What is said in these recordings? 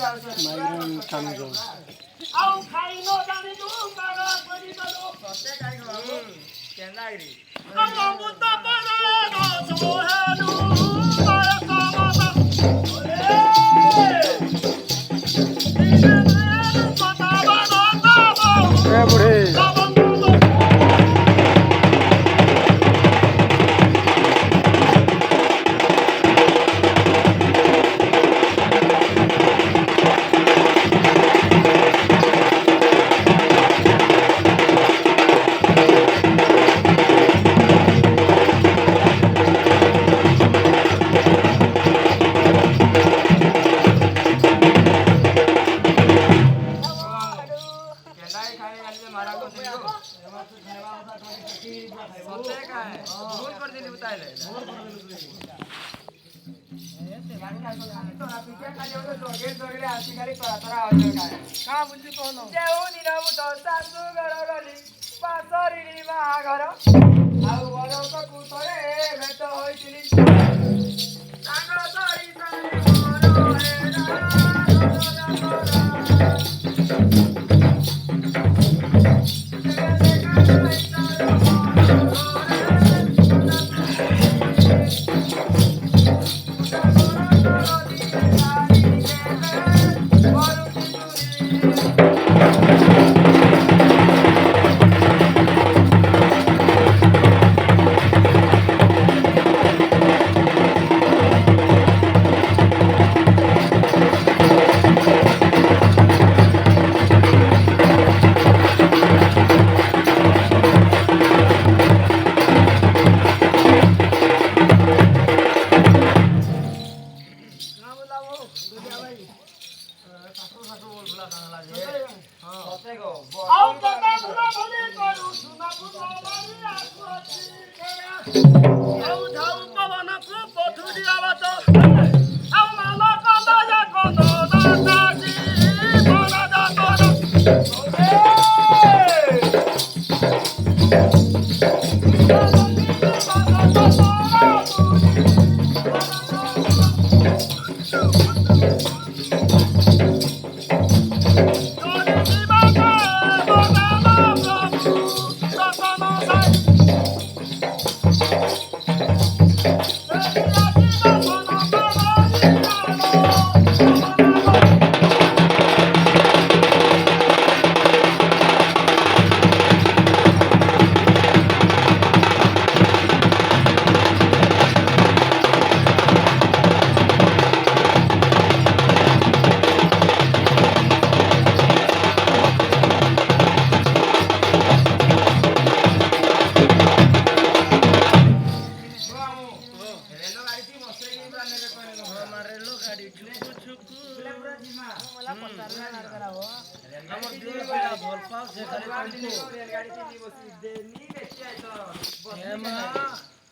migraine କାମ ଯାଉ ଆଉ ଖାଇ ନ ଜାଣି ଯୋଉ କାଳ କରି ଗଲୁ ସତେ କାଇ ବାବୁ କେନ୍ଦା ଗରି ଆମ ମୁତ ପରାଣ ସୋହେଲୁ ମାୟ କାମତା ଓରେ ଦିନେ ମାୟରୁ ପତା ବାଣ ତାବ ଏ ବୁଢ଼ୀ केंदाई खाए आले मारा को देखो सते काए भूल कर दिली बताइले गाड़ी का तो ना पीछे का जो जोगे जोगे आसी गाड़ी तोरा आउल काए का बुझी कहनो जेउ दिन मु तो सासु घर गली पासरी मा घर आउ घर तो कुतरे भेट होइतिली तांग सरी सरी मोर हे ना ଆଉ କଥା ପୁରା ଭଲେ କରୁ ସୁନା ପୁରା ମାରି ଆସୁଛି ଆଉ ଝାଉ ପବନକୁ ପଥୁରି ଆବାଜ ଆଉ ମାନ କନ୍ଦ ଯା କନ୍ଦ ଦାସି ବଡ଼ ଜାତର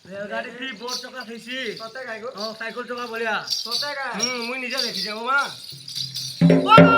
रेलगाड़ी थी बोर चका थैसी सते काई गो हां साइकिल चका बढ़िया सते का मुई निजे देखि जाऊ मां বড়